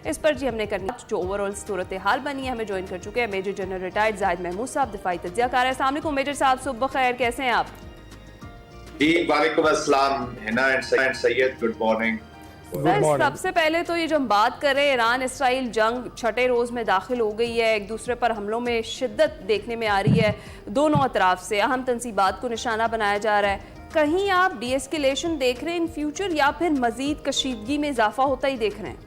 इस पर जी हमने करनी जो ओवरऑल सूरत हाल बनी है। हमें ज्वाइन कर चुके हैं major general retired Zahid Mahmood साहब, दिफाई तज्जियाकार है। अस्सलाम वालेकुम मेजर साहब, सुबह खैर, कैसे हैं आप? जी वालेकुम अस्सलाम Hina and Syed, good morning. सबसे पहले तो ये जो हम बात करें, ईरान इसराइल जंग छठे रोज में दाखिल हो गई है, एक दूसरे पर हमलों में शिद्दत देखने में आ रही है, दोनों अतराफ से अहम तंसीबात को निशाना बनाया जा रहा है। कहीं आप डीएस्केलेशन देख रहे हैं इन फ्यूचर या फिर मजीद कशीदगी में इजाफा होता ही देख रहे हैं?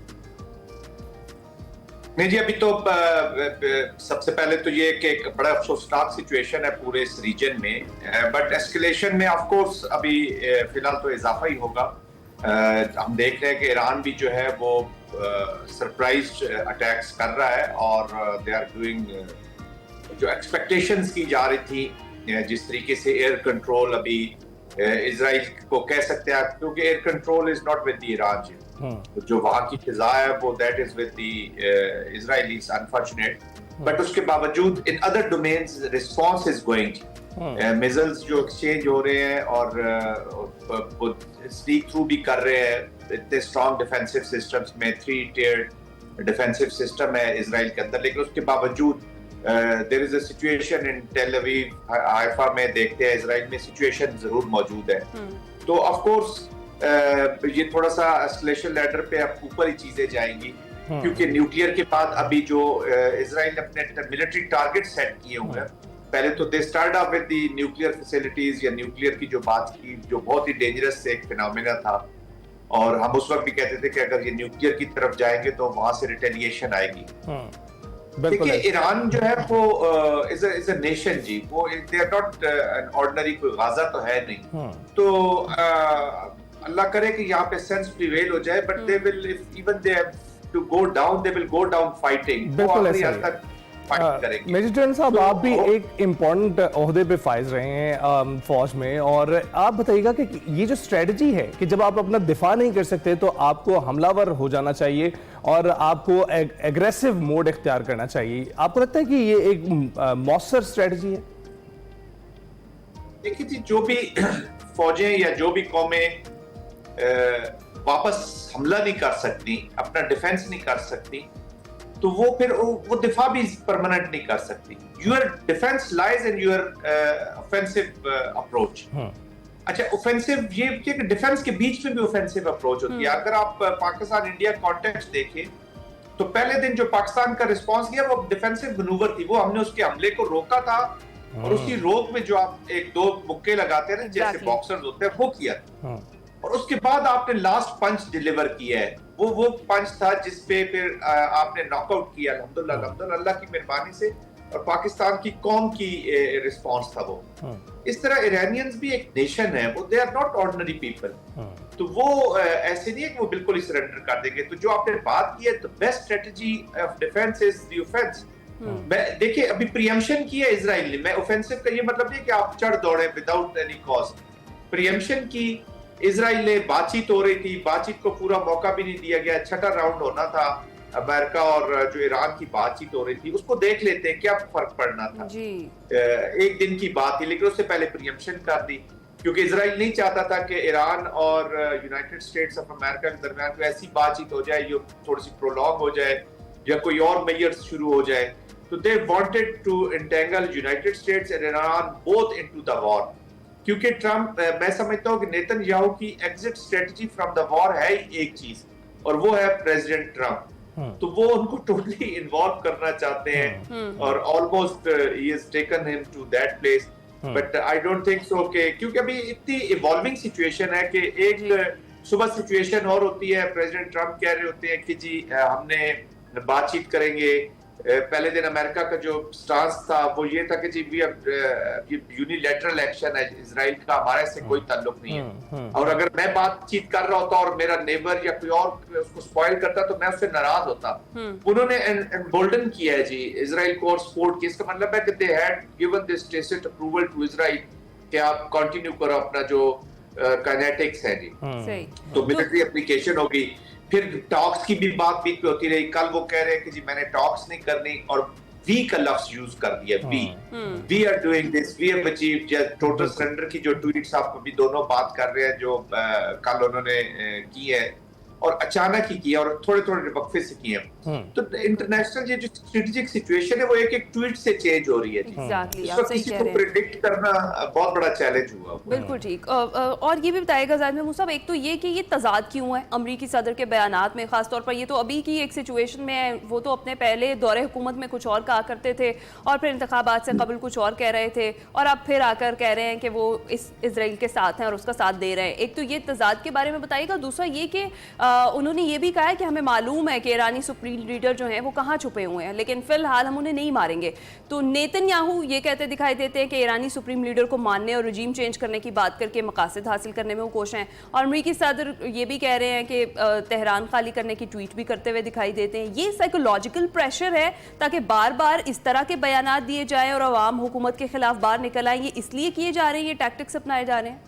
नहीं जी, अभी तो सबसे पहले तो ये कि एक बड़ा अफसोसनाक सिचुएशन है पूरे इस रीजन में, बट एस्केलेशन में ऑफ कोर्स अभी फिलहाल तो इजाफा ही होगा। हम देख रहे हैं कि ईरान भी जो है वो सरप्राइज अटैक्स कर रहा है और दे आर डूइंग जो एक्सपेक्टेशंस की जा रही थी, जिस तरीके से एयर कंट्रोल अभी इजराइल को कह सकते हैं, क्योंकि air control is not with the Iran जी, जो वहां की फिजा है वो that is with the Israelis, unfortunate. But उसके बावजूद in other domains response is going, missiles जो एक्सचेंज हो रहे हैं और स्नीक थ्रू भी कर रहे हैं इतने स्ट्रॉन्ग डिफेंसिव सिस्टम्स में। 3 टियर डिफेंसिव सिस्टम है इजराइल के अंदर, लेकिन उसके बावजूद there is a situation in Tel Aviv, Haifa में देखते हैं इजराइल में सिचुएशन जरूर मौजूद है। तो ऑफ कोर्स ये थोड़ा सा एस्केलेशन लैडर पे अब ऊपर ही चीजें जाएंगी, क्योंकि न्यूक्लियर के बाद अभी जो इजराइल अपने मिलिट्री टारगेट सेट किए हुए हैं, पहले तो they start of with the nuclear facilities या न्यूक्लियर की जो बात की, जो बहुत ही डेंजरस एक फिनोमेना था, और हम उस वक्त भी कहते थे कि अगर ये न्यूक्लियर की तरफ जाएंगे तो वहां से रिटेलिएशन आएगी। देखिए ईरान जो है वो इज अ नेशन जी, वो they are not an ordinary, कोई गाजा तो है नहीं। तो अल्लाह करे कि यहाँ पे सेंस प्रिवेल हो जाए, but they will even they have to go down, they will go down fighting. बिल्कुल ऐसा मेजर जनरल साहब, आप भी एक इम्पॉर्टेंट ओहदे पे फाइज रहे हैं फौज में, और आप बताइएगा कि ये जो स्ट्रेटजी है कि जब आप अपना दिफा नहीं कर सकते तो आपको हमलावर हो जाना चाहिए और आपको एग्रेसिव मोड इख्तियार करना चाहिए, आपको लगता है कि ये एक मौसर स्ट्रेटजी है? देखिए जी, जो भी फौजें या जो भी कौमें वापस हमला नहीं कर सकती, अपना डिफेंस नहीं कर सकती, तो वो फिर वो दिफा भी परमानेंट नहीं कर सकती। Your defence lies in your offensive approach. अच्छा, ऑफेंसिव ये कि डिफेंस के बीच में भी ऑफेंसिव अप्रोच होती है। अगर आप पाकिस्तान इंडिया कॉन्टेक्स्ट देखें तो पहले दिन जो पाकिस्तान का रिस्पांस किया वो डिफेंसिव मैनूवर थी, वो हमने उसके हमले को रोका था, और उसी रोक में जो आप 1-2 मुक्के लगाते हैं ना, जैसे बॉक्सर्स होते हैं, वो किया था। और उसके बाद आपने लास्ट पंच डिलीवर किया है, वो पंच था जिसपे फिर आपने नॉकआउट किया, अल्हम्दुलिल्लाह अल्लाह की मेहरबानी से, और पाकिस्तान की कौम की रिस्पांस था वो। इस तरह ईरानियंस भी एक नेशन है, वो they are not ordinary people, तो वो ऐसे नहीं है कि वो बिल्कुल ही सरेंडर कर देंगे। तो जो आपने बात की है, तो best strategy of defence is the offence. देखिए अभी प्रीएम्पशन की है इजराइल ने, मैं ऑफेंसिव का ये मतलब नहीं कि आप चढ़ दौड़े विदाउट एनी कॉज। प्रीएम्पशन की इजराइल ने, बातचीत हो रही थी, बातचीत को पूरा मौका भी नहीं दिया गया, छठा राउंड होना था, अमेरिका और जो ईरान की बातचीत हो रही थी, उसको देख लेते हैं क्या फर्क पड़ना था जी। एक दिन की बात थी, लेकिन उससे पहले प्रीएम्पशन कर दी, क्योंकि इजराइल नहीं चाहता था कि ईरान और यूनाइटेड स्टेट्स ऑफ अमेरिका के दरमियान कोई ऐसी बातचीत हो जाए जो थोड़ी सी प्रोलॉन्ग हो जाए या कोई और मेजर्स शुरू हो जाए। तो they wanted to entangle United States and Iran both into the war, क्योंकि ट्रम्प, मैं समझता हूँ कि नेतन्याहू की exit strategy from the war है ही एक चीज, और वो है प्रेसिडेंट ट्रम्प। तो वो उनको टोटली इन्वॉल्व करना चाहते हैं, और ऑलमोस्ट ही has taken him to that place, but I don't think so के, क्योंकि अभी इतनी इवॉल्विंग सिचुएशन है कि एक सुबह सिचुएशन और होती है, प्रेसिडेंट ट्रम्प कह रहे होते हैं कि जी हमने बातचीत करेंगे। पहले दिन अमेरिका का जो स्टांस था वो ये था कि जी ये यूनिलैटरल एक्शन है इजराइल का, हमारे से कोई ताल्लुक नहीं है, और अगर मैं बातचीत कर रहा होता और मेरा नेबर या कोई और उसको स्पॉइल करता तो मैं उससे नाराज होता। उन्होंने एम्बोल्डन किया है जी इजराइल को और सपोर्ट किया। इसका मतलब है कि they had given this tacit approval to Israel कि आप कंटिन्यू करो अपना जो काइनेटिक्स है जी। तो मिलिट्री एप्लीकेशन होगी, फिर टॉक्स की भी बात भी होती रही। कल वो कह रहे हैं कि जी मैंने टॉक्स नहीं करनी, और वी का लफ्ज यूज कर दिया, we are doing this, we have achieved total surrender की जो ट्वीट्स आप अभी दोनों बात कर रहे हैं जो कल उन्होंने की है, और अचानक ही किया और थोड़े थोड़े वक्फे से किए। तो इंटरनेशनल ये जो स्ट्रेटेजिक सिचुएशन है वो एक एक ट्वीट से चेंज हो रही है। एग्जैक्टली, इस आप वक्त सही किसी कह को रहे हैं। प्रेडिक्ट करना बहुत बड़ा चैलेंज हुआ। बिल्कुल ठीक। और ये भी बताएगा ज़ाहिद महमूद साहब, एक तो ये कि ये तजाद क्यों है अमरीकी सदर के बयानात में, खासतौर पर ये तो अभी की एक सिचुएशन में है, वो तो अपने पहले दौरे हुकूमत में कुछ और कहा करते थे और फिर इंतखाबात से कबल कुछ और कह रहे थे और अब फिर आकर कह रहे हैं कि वो इसराइल के साथ हैं और उसका साथ दे रहे हैं। एक तो ये तजाद के बारे में बताइएगा, दूसरा ये कि उन्होंने ये भी कहा है कि हमें मालूम है कि ईरानी सुप्रीम लीडर जो हैं वो कहाँ छुपे हुए हैं, लेकिन फिलहाल हम उन्हें नहीं मारेंगे। तो नेतन्याहू ये कहते दिखाई देते हैं कि ईरानी सुप्रीम लीडर को मानने और रजीम चेंज करने की बात करके मकासद हासिल करने में वो कोश हैं, और अमरीकी सदर ये भी कह रहे हैं कि तेहरान खाली करने की ट्वीट भी करते हुए दिखाई देते हैं। ये साइकोलॉजिकल प्रेशर है ताकि बार बार इस तरह के बयानात दिए जाएं और अवाम हुकूमत के खिलाफ बाहर निकल आए, ये इसलिए किए जा रहे हैं, ये टैक्टिक्स अपनाए जा रहे हैं?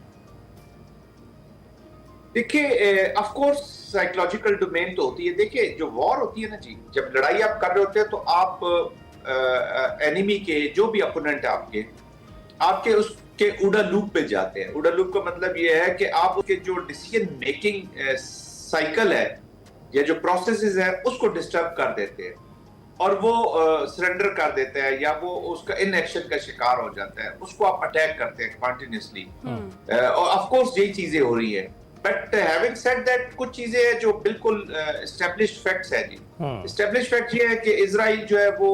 देखिए, ऑफ कोर्स साइकोलॉजिकल डोमेन तो होती है। देखिए, जो वॉर होती है ना जी, जब लड़ाई आप कर रहे होते हैं तो आप एनिमी के जो भी अपोनेंट है आपके उसके उड़ा लूप पे जाते हैं। उड़ा लूप का मतलब ये है कि आप उसके जो डिसीजन मेकिंग साइकिल है या जो प्रोसेसेस है उसको डिस्टर्ब कर देते हैं और वो सरेंडर कर देता है या वो उसका इनएक्शन का शिकार हो जाता है, उसको आप अटैक करते हैं कंटिन्यूअसली। और ऑफ कोर्स यही चीजें हो रही है। बट हैविंग सेड दैट, कुछ चीजें हैं जो बिल्कुल एस्टेब्लिश्ड फैक्ट्स है जी। एस्टेब्लिश्ड फैक्ट ये है कि इजराइल जो है वो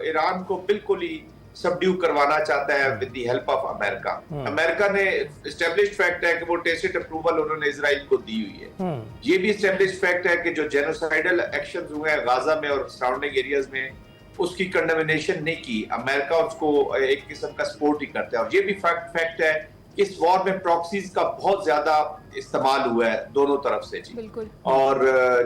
ईरान को बिल्कुल ही सबड्यू करवाना चाहता है with the help of America. America ने एस्टेब्लिश्ड फैक्ट है कि वो टेसिट अप्रूवल उन्होंने इजराइल को दी हुई है। ये भी एस्टेब्लिश्ड फैक्ट है कि जो जेनोसाइडल एक्शंस हुए हैं गाजा में और सराउंडिंग एरियाज में, उसकी कंडेमिनेशन नहीं की। अमेरिका उसको एक किस्म का सपोर्ट ही करता है। और ये भी फैक्ट है कि इस वॉर में प्रॉक्सीज का बहुत ज्यादा इस्तेमाल हुआ है दोनों तरफ से जी। बिल्कुल। और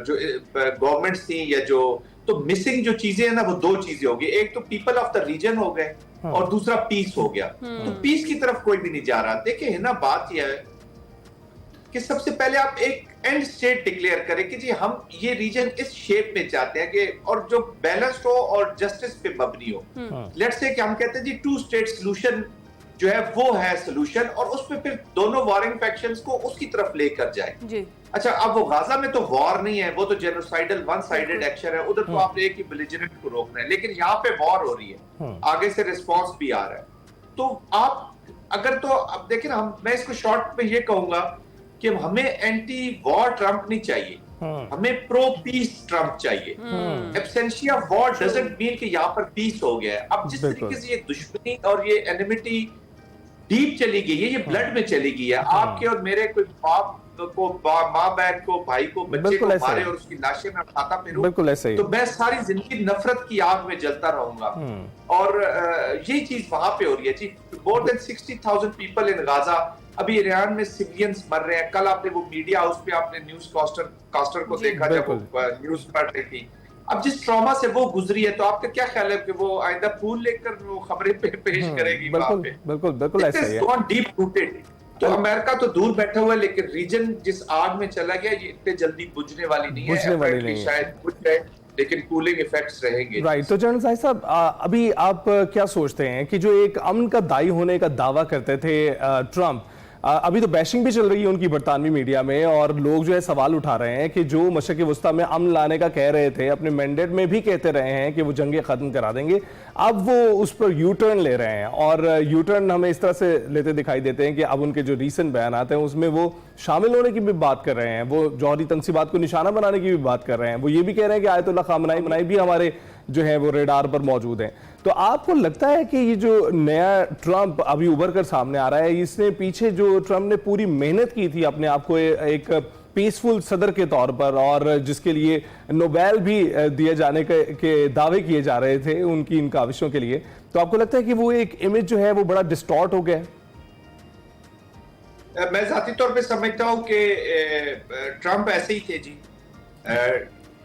जो गवर्नमेंट्स थी या जो तो मिसिंग जो चीजें हैं ना, वो दो चीजें होगी। एक तो पीपल ऑफ द रीजन हो गए और दूसरा पीस हो गया। तो पीस की तरफ कोई भी नहीं जा रहा। देखिए है ना, बात यह है कि सबसे पहले आप एक एंड स्टेट डिक्लेयर करें कि जी हम ये रीजन इस शेप में चाहते हैं कि और जो बैलेंस्ड हो और जस्टिस पे मबनी हो। लेट्स से कि हम कहते हैं जी 2 स्टेट सॉल्यूशन जो है वो है सॉल्यूशन, और उस पे फिर दोनों वॉरिंग फैक्शंस को उसकी तरफ लेकर जाए जी। अच्छा, अब वो गाजा में तो वॉर नहीं है, वो तो जेनोसाइडल वन साइडेड एक्शन है, उधर तो आपने एक ही बेलिजरेंट को रोकना है। लेकिन यहाँ पे वॉर हो रही है, आगे से रिस्पॉन्स भी आ रहा है। तो आप अगर तो अब देखिए ना, मैं इसको शॉर्ट में ये कहूंगा कि हमें एंटी वॉर ट्रम्प नहीं चाहिए, हमें प्रो पीस ट्रम्प चाहिए। एब्सेंशिया वॉर डजंट मीन कि यहाँ पर पीस हो गया है। अब जिस तरीके से ये दुश्मनी और ये एनिमिटी डीप चली गई है, ये ब्लड में चली गई है। आपके और मेरे कोई बाप को, माँ बहन को, भाई को, बच्चे को मारे और उसकी लाशें में खाता फिरूं, बिल्कुल ऐसे ही। तो मैं सारी जिंदगी नफरत की आग में जलता रहूंगा। और यही चीज वहां पे हो रही है जी। More than 60,000 people in Gaza. अभी ईरान में सिविलियंस मर रहे हैं। कल आपने वो मीडिया हाउस पे आपने न्यूज कास्टर को देखा जब वो न्यूज पढ़ रही थी। अब जिस ट्रॉमा से वो गुजरी है, तो आपका क्या ख्याल है कि वो आइंदा फूल लेकर वो खबरें पेश करेगी? बिल्कुल ऐसा ही है। Gone deep rooted. तो अमेरिका तो दूर बैठा हुआ है, लेकिन रीजन जिस आग में चला गया ये इतने जल्दी बुझने वाली नहीं है। शायद बुझ जाए, लेकिन कूलिंग इफेक्ट्स रहेंगे। राइट। तो जनरल साहिब साहब, अभी आप क्या सोचते हैं कि जो एक अमन का दाई होने का दावा करते थे ट्रंप, अभी तो बैशिंग भी चल रही है उनकी बरतानवी मीडिया में, और लोग जो है सवाल उठा रहे हैं कि जो मशरक़ वस्ता में अमन लाने का कह रहे थे, अपने मैंडेट में भी कहते रहे हैं कि वो जंगें ख़त्म करा देंगे, अब वो उस पर यू टर्न ले रहे हैं। और यू टर्न हमें इस तरह से लेते दिखाई देते हैं कि अब उनके जो रीसेंट बयान आते हैं उसमें वो शामिल होने की भी बात कर रहे हैं, वो जौहरी तनसीबात को निशाना बनाने की भी बात कर रहे हैं। वो ये भी कह रहे हैं कि आयतुल्लाह खामनाई भी हमारे जो है वो रेडार पर मौजूद हैं। तो आपको लगता है कि ये जो नया ट्रंप अभी उभर कर सामने आ रहा है, इसने पीछे जो ट्रंप ने पूरी मेहनत की थी अपने आप को एक पीसफुल सदर के तौर पर, और जिसके लिए नोबेल भी दिए जाने के दावे किए जा रहे थे उनकी इन काविशों के लिए, तो आपको लगता है कि वो एक इमेज जो है वो बड़ा डिस्टॉर्ट हो गया है? मैं जाती तौर पे समझता हूँ कि ट्रंप ऐसे ही थे जी।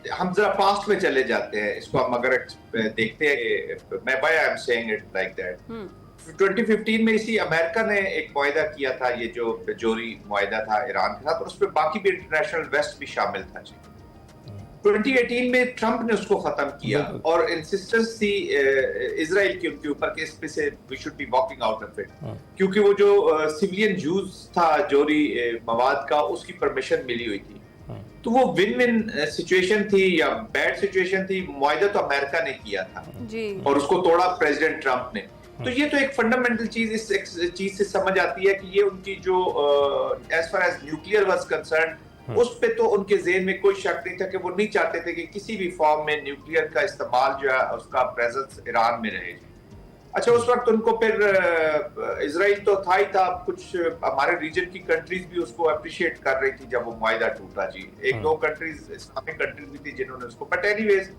हम जरा पास्ट में चले जाते हैं, इसको हम अगर देखते हैं, मैं why I am saying it like that. 2015 में इसी अमेरिका ने एक मुआहिदा किया था, ये जो जोरी मुआहिदा था ईरान के साथ, और उसमें बाकी भी इंटरनेशनल वेस्ट भी शामिल था जी। 2018 में ट्रंप ने उसको खत्म किया और इंसिस्टेंस थी इजराइल की उनके ऊपर कि इस पे से we should be walking out of it, क्योंकि वो जो सिविलियन यूज था जोरी मवाद का, उसकी परमिशन मिली हुई थी। तो वो विन विन सिचुएशन थी या बैड सिचुएशन थी, मुआहिदा तो अमेरिका ने किया था जी। और उसको तोड़ा प्रेसिडेंट ट्रंप ने। तो ये तो एक फंडामेंटल चीज इस चीज से समझ आती है कि ये उनकी जो as far as nuclear was concern, उस पे तो उनके ज़हन में कोई शक नहीं था कि वो नहीं चाहते थे कि किसी भी फॉर्म में न्यूक्लियर का इस्तेमाल जो है उसका प्रेजेंस ईरान में रहे। अच्छा, उस वक्त उनको फिर इजराइल तो था ही था, कुछ हमारे रीजन की कंट्रीज भी उसको अप्रिशिएट कर रही थी जब वो मुआहिदा टूटा जी। एक दो कंट्रीज इस्लामिक कंट्रीज भी थी जिन्होंने उसको, but anyways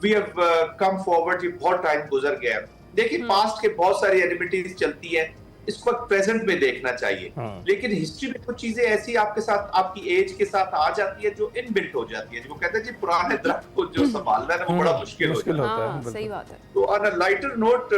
we have come forward जी, बहुत टाइम गुजर गया। देखिए पास्ट के बहुत सारी एनिमिटीज चलती हैं, इस वक्त प्रेजेंट में देखना चाहिए। लेकिन हिस्ट्री में कुछ चीजें ऐसी आपके साथ आपकी एज के साथ आ जाती है जो इनबिल्ट हो जाती है। जो कहते हैं जी पुराने दरख्त को जो संभालना है वो बड़ा मुश्किल होता है। सही बात है। तो on a lighter note,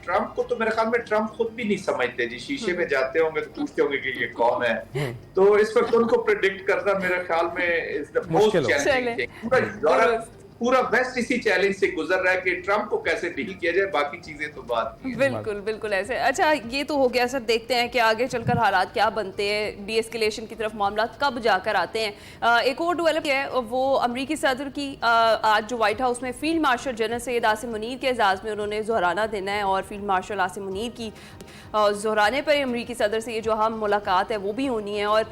Trump को तो मेरे ख्याल में ट्रंप खुद भी नहीं समझते जी। शीशे में जाते होंगे तो पूछते होंगे कि ये कौन है। तो इस वक्त उनको प्रेडिक्ट करना मेरे ख्याल में is the most challenging thing. पूरा यूरोप, पूरा वेस्ट इसी चैलेंज से गुजर रहा है कि ट्रंप को कैसे डील किया जाए, बाकी चीजें तो बात की है। बिल्कुल बिल्कुल ऐसे। अच्छा, ये तो हो गया सर, देखते हैं कि आगे चलकर हालात क्या बनते हैं, डी एस्केलेशन की तरफ मामला कब जाकर आते हैं। एक और डेवलप है वो अमरीकी सदर की आज जो व्हाइट हाउस में field marshal general Syed Asim Munir के एजाज़ में उन्होंने ज़ोहराना देना है, और फील्ड मार्शल आसिम मुनीर की ज़ोहराने पर अमरीकी सदर से ये जो अहम मुलाकात है वो भी होनी है। और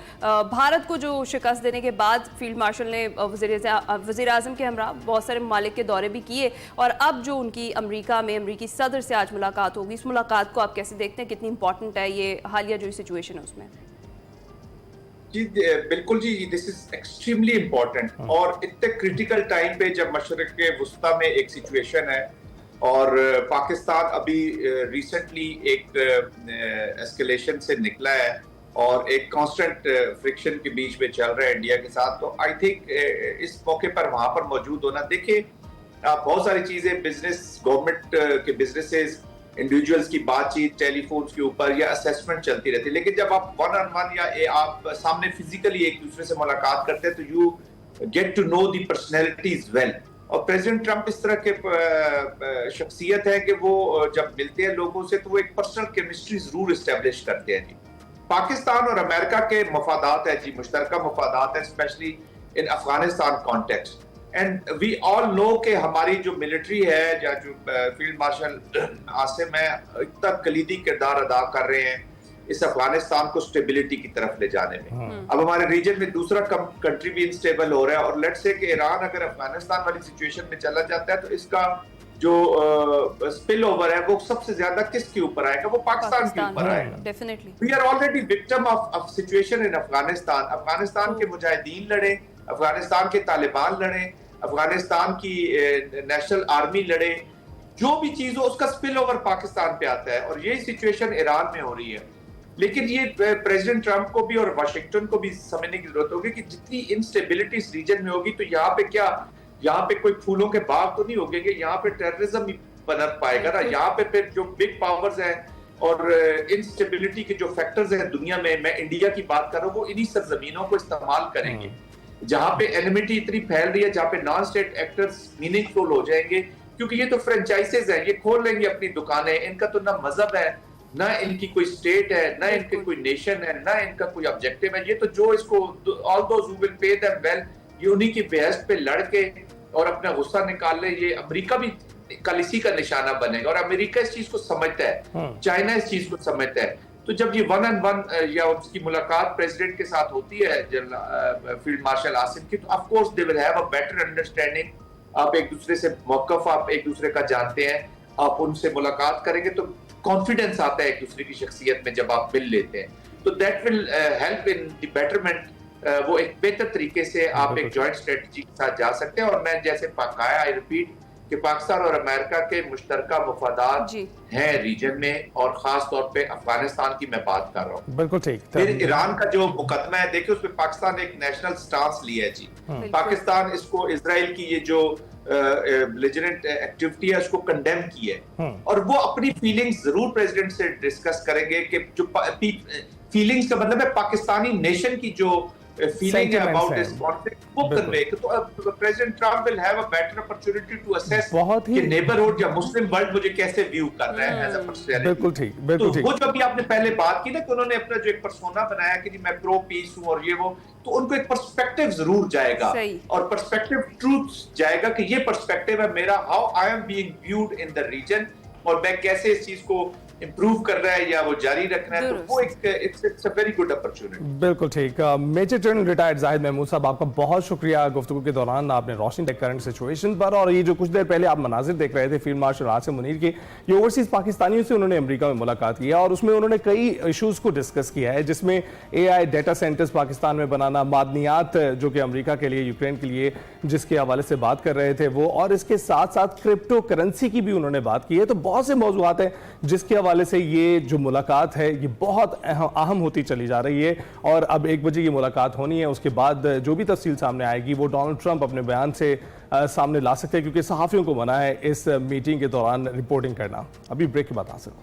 भारत को जो शिकस्त देने के बाद फील्ड मार्शल ने वज़ीर आज़म के हमरा बहुत सारे ममालिक के दौरे भी किए, और अब जो उनकी अमेरिका में अमरीकी सदर से आज मुलाकात होगी, इस मुलाकात को आप कैसे देखते हैं, कितनी इंपॉर्टेंट है ये हालिया जो सिचुएशन है उसमें? जी बिल्कुल जी, दिस इज एक्सट्रीमली इम्पोर्टेंट। और इतने क्रिटिकल टाइम पे जब मशरिक के वुस्ता में एक सिचुएशन है और पाकिस्तान अभी रिसेंटली एक एस्केलेशन से निकला है और एक कांस्टेंट फ्रिक्शन के बीच में चल रहा है इंडिया के साथ, तो आई थिंक इस मौके पर वहां पर मौजूद होना, देखिए बहुत सारी चीजें बिजनेस, गवर्नमेंट के बिजनेसेस, इंडिविजुअल्स की बातचीत टेलीफोन के ऊपर या असेसमेंट चलती रहती है, लेकिन जब आप वन ऑन वन या आप सामने फिजिकली एक दूसरे से मुलाकात करते हैं तो you get to know the personalities well. और प्रेसिडेंट ट्रंप इस तरह के शख्सियत है कि वो जब मिलते हैं लोगों से तो वो एक पर्सनल केमिस्ट्री जरूर इस्टेब्लिश करते हैं जी। पाकिस्तान और अमेरिका के मफादात है जी, मुश्तरका मफादात है, specially in Afghanistan context. And we all know कि हमारी जो मिलिट्री है या जो फील्ड मार्शल आसिम है इतना कलीदी किरदार अदा कर रहे हैं इस अफगानिस्तान को स्टेबिलिटी की तरफ ले जाने में। अब हमारे रीजन में दूसरा कंट्री भी इनस्टेबल हो रहा है, और लेट्स से कि ईरान अगर अफगानिस्तान वाली सिचुएशन में चला जाता है तो इसका जो स्पिल ओवर है वो सबसे ज्यादा किसके ऊपर आएगा? वो पाकिस्तान के ऊपर आएगा। Definitely we are already victim of situation in Afghanistan. Afghanistan के मुजाहिदीन लड़े, अफगानिस्तान के तालिबान लड़े, अफगानिस्तान की नेशनल आर्मी लड़े, जो भी चीज हो उसका स्पिल ओवर पाकिस्तान पे आता है, और यही सिचुएशन ईरान में हो रही है। लेकिन ये प्रेसिडेंट ट्रंप को भी और वाशिंगटन को भी समझने की जरूरत होगी कि जितनी इंस्टेबिलिटी इस रीजन में होगी तो यहाँ पे क्या, यहाँ पे कोई फूलों के बाग तो नहीं होंगे, यहाँ पे टेररिज्म ही पनप पाएगा ना। यहाँ पे फिर जो बिग पावर्स हैं और इंस्टेबिलिटी के जो फैक्टर्स हैं दुनिया में, मैं इंडिया की बात कर रहा हूँ, वो इन्हीं सरजमीनों को इस्तेमाल करेंगे जहाँ पे एनिमिटी इतनी फैल रही है, जहाँ पे नॉन स्टेट एक्टर्स मीनिंगफुल हो जाएंगे, क्योंकि ये तो फ्रेंचाइजेज है, ये खोल लेंगे अपनी दुकानें, इनका तो ना मजहब है, ना इनकी कोई स्टेट है, ना इनके कोई नेशन है, ना इनका कोई ऑब्जेक्टिव है। ये तो जो इसको all those who will pay them well, ये उन्हीं की बेहस पे लड़ के और अपना गुस्सा निकाल ले। ये अमेरिका भी कल इसी का निशाना बनेगा, और अमेरिका इस चीज को समझता है, चाइना इस चीज को समझता है। तो जब ये वन ऑन वन या उसकी मुलाकात प्रेसिडेंट के साथ होती है जनरल फील्ड मार्शल आसिम की, तो of course they will have a better understanding. आप एक दूसरे से मौकफ, आप एक दूसरे का जानते हैं, आप उनसे मुलाकात करेंगे तो कॉन्फिडेंस आता है एक दूसरे की शख्सियत में जब आप मिल लेते हैं, तो that will help in the betterment. वो एक बेहतर तरीके से आप एक जॉइंट स्ट्रेटजी के साथ जा सकते हैं। और मैं जैसे कहा, आई रिपीट कि पाकिस्तान और अमेरिका के मुश्तरका मफादात हैं रीजन में, और खास तौर पे अफगानिस्तान की मैं बात कर रहा हूँ। बिल्कुल ठीक। फिर ईरान का जो मुकदमा है, देखिए उसमें पाकिस्तान एक नेशनल स्टांस लिया है जी। पाकिस्तान इसको इजराइल की ये जो बेलिजरेंट एक्टिविटी है उसको कंडेम की है, और वो अपनी फीलिंग्स जरूर प्रेसिडेंट से डिस्कस करेंगे कि जो फीलिंग्स का मतलब है पाकिस्तानी नेशन की जो feeling Sentiments about हैं। this conflict वो बिल्कुल। कन्वे तो president Trump will have a better opportunity to assess बहुत ही- कि नेबरहुड या मुस्लिम वर्ल्ड मुझे कैसे व्यू कर रहा है एज अ पर्सनैलिटी। बिल्कुल ठीक, बिल्कुल तो ठीक। वो जो अभी आपने पहले बात की ना कि उन्होंने अपना जो एक पर्सोना बनाया कि जी मैं प्रो पीस हूं और ये वो, तो उनको एक पर्सपेक्टिव जरूर जाएगा सही। और पर्सपेक्टिव ट्रूथ जाएगा कि ये पर्सपेक्टिव है मेरा, how I am being viewed in the region और मैं कैसे इस चीज को इंप्रूव कर रहा है या वो जारी रखना है। तो वो एक it's a very good opportunity. बिल्कुल ठीक। Major general retired Zahid Mahmood साहब, आपका बहुत शुक्रिया। गुफ्तगू के दौरान आपने रोशनी टेक करंट सिचुएशन पर, और ये जो कुछ देर पहले आप मनाजिर देख रहे थे फील्ड मार्शल आसिम मुनीर के, ये ओवरसीज पाकिस्तानियों से उन्होंने अमेरिका में मुलाकात की है और उसमें उन्होंने कई इशूज़ को डिस्कस किया है, जिसमें AI डेटा सेंटर्स पाकिस्तान में बनाना, मादनियात जो कि अमेरिका के लिए, यूक्रेन के लिए जिसके हवाले से बात कर रहे थे वो, और इसके साथ साथ क्रिप्टो करेंसी की भी उन्होंने बात की है। तो बहुत से मौजूआत हैं जिसके हवाले से ये जो मुलाकात है ये बहुत अहम होती चली जा रही है। और अब 1 बजे ये मुलाकात होनी है, उसके बाद जो भी तफसील सामने आएगी वो डोनाल्ड ट्रंप अपने बयान से सामने ला सकते हैं, क्योंकि सहाफ़ियों को मना है इस मीटिंग के दौरान रिपोर्टिंग करना। अभी ब्रेक के बाद हासिल